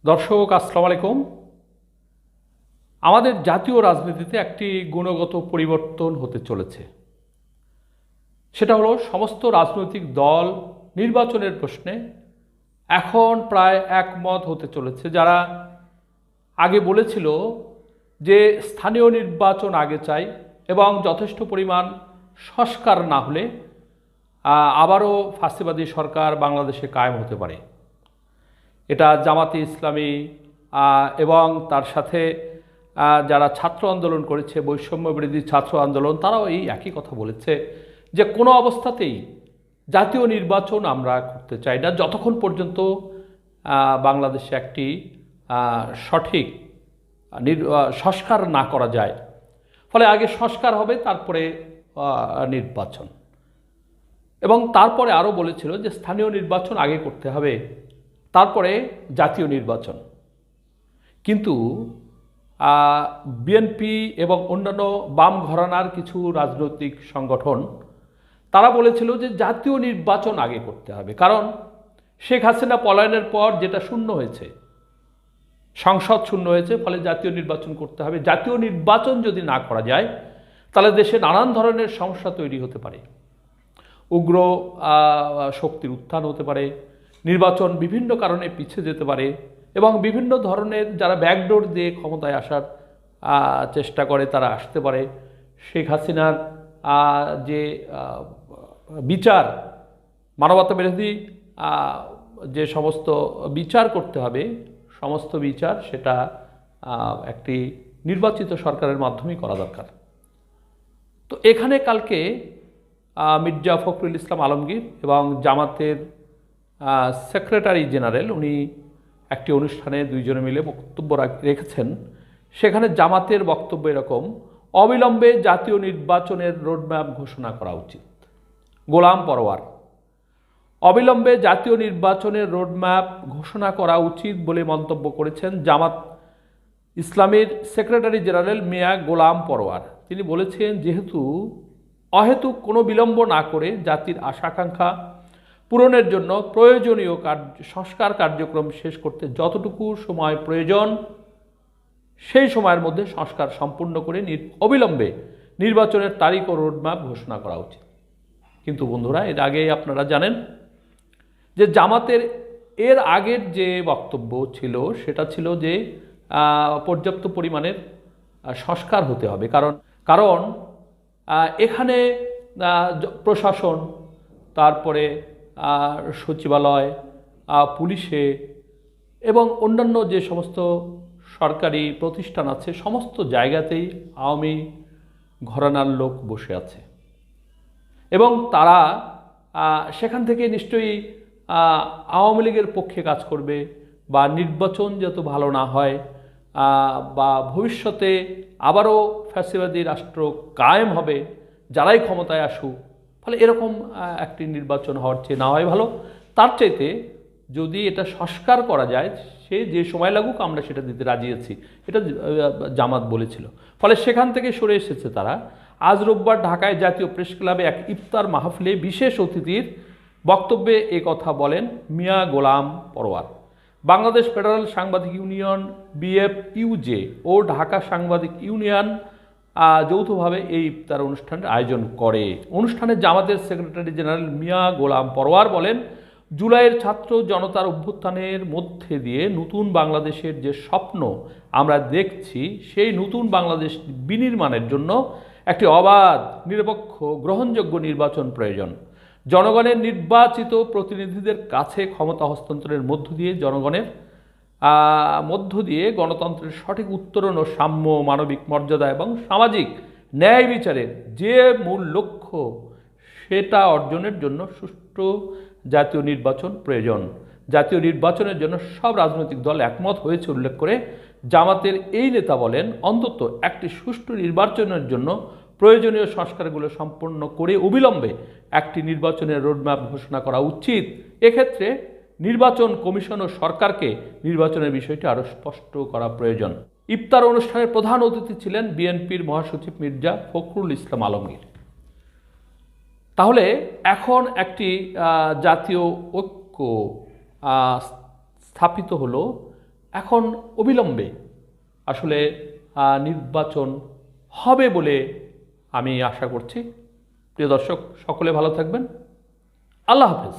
দর্শক আসসালামু আলাইকুম। আমাদের জাতীয় রাজনীতিতে একটি গুণগত পরিবর্তন হতে চলেছে। সেটা হলো সমস্ত রাজনৈতিক দল নির্বাচনের প্রশ্নে এখন প্রায় একমত হতে চলেছে। যারা আগে বলেছিল যে স্থানীয় নির্বাচন আগে চাই এবং যথেষ্ট পরিমাণ সংস্কার না হলে আবারও ফ্যাসিবাদী সরকার বাংলাদেশে কায়েম হতে পারে, এটা জামাতে ইসলামী এবং তার সাথে যারা ছাত্র আন্দোলন করেছে, বৈষম্য বিরোধী ছাত্র আন্দোলন, তারাও এই একই কথা বলেছে যে কোনো অবস্থাতেই জাতীয় নির্বাচন আমরা করতে চাই না যতক্ষণ পর্যন্ত বাংলাদেশে একটি সঠিক সংস্কার না করা যায়। ফলে আগে সংস্কার হবে, তারপরে নির্বাচন। এবং তারপরে আরও বলেছিল যে স্থানীয় নির্বাচন আগে করতে হবে, তারপরে জাতীয় নির্বাচন। কিন্তু বিএনপি এবং অন্যান্য বাম ঘরানার কিছু রাজনৈতিক সংগঠন তারা বলেছিল যে জাতীয় নির্বাচন আগে করতে হবে, কারণ শেখ হাসিনা পলায়নের পর যেটা শূন্য হয়েছে, সংসদ শূন্য হয়েছে, ফলে জাতীয় নির্বাচন করতে হবে। জাতীয় নির্বাচন যদি না করা যায় তাহলে দেশে নানান ধরনের সমস্যা তৈরি হতে পারে, উগ্র শক্তির উত্থান হতে পারে, নির্বাচন বিভিন্ন কারণে পিছিয়ে যেতে পারে এবং বিভিন্ন ধরনের যারা ব্যাকডোর দিয়ে ক্ষমতায় আসার চেষ্টা করে তারা আসতে পারে। শেখ হাসিনার যে বিচার, মানবতা বিরোধী যে সমস্ত বিচার করতে হবে, সমস্ত বিচার সেটা একটি নির্বাচিত সরকারের মাধ্যমেই করা দরকার। তো এখানে কালকে মির্জা ফখরুল ইসলাম আলমগীর এবং জামাতের সেক্রেটারি জেনারেল উনি একটি অনুষ্ঠানে দুইজনে মিলে বক্তব্য রেখেছেন। সেখানে জামাতের বক্তব্য এরকম: অবিলম্বে জাতীয় নির্বাচনের রোডম্যাপ ঘোষণা করা উচিত। গোলাম পরোয়ার, অবিলম্বে জাতীয় নির্বাচনের রোডম্যাপ ঘোষণা করা উচিত বলে মন্তব্য করেছেন জামাত ইসলামের সেক্রেটারি জেনারেল মিয়া গোলাম পরোয়ার। তিনি বলেছেন, যেহেতু অহেতুক কোনো বিলম্ব না করে জাতির আশা আকাঙ্ক্ষা পূরণের জন্য প্রয়োজনীয় সংস্কার কার্যক্রম শেষ করতে যতটুকু সময় প্রয়োজন সেই সময়ের মধ্যে সংস্কার সম্পূর্ণ করে অবিলম্বে নির্বাচনের তারিখ ও রোডম্যাপ ঘোষণা করা উচিত। কিন্তু বন্ধুরা, এর আগে আপনারা জানেন যে জামাতের এর আগের যে বক্তব্য ছিল সেটা ছিল যে পর্যাপ্ত পরিমাণের সংস্কার হতে হবে, কারণ এখানে প্রশাসন, তারপরে সচিবালয়, পুলিশে এবং অন্যান্য যে সমস্ত সরকারি প্রতিষ্ঠান আছে সমস্ত জায়গাতেই আওয়ামী ঘরানার লোক বসে আছে এবং তারা সেখান থেকে নিশ্চয়ই আওয়ামী লীগের পক্ষে কাজ করবে, বা নির্বাচন যত ভালো না হয় বা ভবিষ্যতে আবারও ফ্যাসিবাদী রাষ্ট্র কায়েম হবে, যারাই ক্ষমতায় আসুক, ফলে এরকম একটি নির্বাচন হওয়ার চেয়ে না হয় ভালো। তার চাইতে যদি এটা সংস্কার করা যায়, সে যে সময় লাগুক আমরা সেটা দিতে রাজি আছি, এটা জামাত বলেছিল। ফলে সেখান থেকে সরে এসেছে তারা। আজ রোববার ঢাকায় জাতীয় প্রেস ক্লাবে এক ইফতার মাহফিলে বিশেষ অতিথির বক্তব্যে এ কথা বলেন মিয়া গোলাম পরোয়ার। বাংলাদেশ ফেডারেল সাংবাদিক ইউনিয়ন BFUJ ও ঢাকা সাংবাদিক ইউনিয়ন যৌথভাবে এই ইফতার অনুষ্ঠানের আয়োজন করে। অনুষ্ঠানে জামাতের সেক্রেটারি জেনারেল মিয়া গোলাম পরোয়ার বলেন, জুলাইয়ের ছাত্র জনতার অভ্যুত্থানের মধ্যে দিয়ে নতুন বাংলাদেশের যে স্বপ্ন আমরা দেখছি, সেই নতুন বাংলাদেশ বিনির্মাণের জন্য একটি অবাধ, নিরপেক্ষ, গ্রহণযোগ্য নির্বাচন প্রয়োজন। জনগণের নির্বাচিত প্রতিনিধিদের কাছে ক্ষমতা হস্তান্তরের মধ্য দিয়ে গণতন্ত্রের সঠিক উত্তরণ ও সাম্য, মানবিক মর্যাদা এবং সামাজিক ন্যায় বিচারের যে মূল লক্ষ্য, সেটা অর্জনের জন্য সুষ্ঠু জাতীয় নির্বাচন প্রয়োজন। জাতীয় নির্বাচনের জন্য সব রাজনৈতিক দল একমত হয়েছে উল্লেখ করে জামাতের এই নেতা বলেন, অন্তত একটি সুষ্ঠু নির্বাচনের জন্য প্রয়োজনীয় সংস্কারগুলো সম্পন্ন করে অবিলম্বে একটি নির্বাচনের রোডম্যাপ ঘোষণা করা উচিত। এক্ষেত্রে নির্বাচন কমিশন ও সরকারকে নির্বাচনের বিষয়টি আরও স্পষ্ট করা প্রয়োজন। ইফতার অনুষ্ঠানের প্রধান অতিথি ছিলেন বিএনপির মহাসচিব মির্জা ফখরুল ইসলাম আলমগীর। তাহলে এখন একটি জাতীয় ঐক্য স্থাপিত হলো, এখন অবিলম্বে আসলে নির্বাচন হবে বলে আমি আশা করছি। প্রিয় দর্শক, সকলে ভালো থাকবেন। আল্লাহ হাফেজ।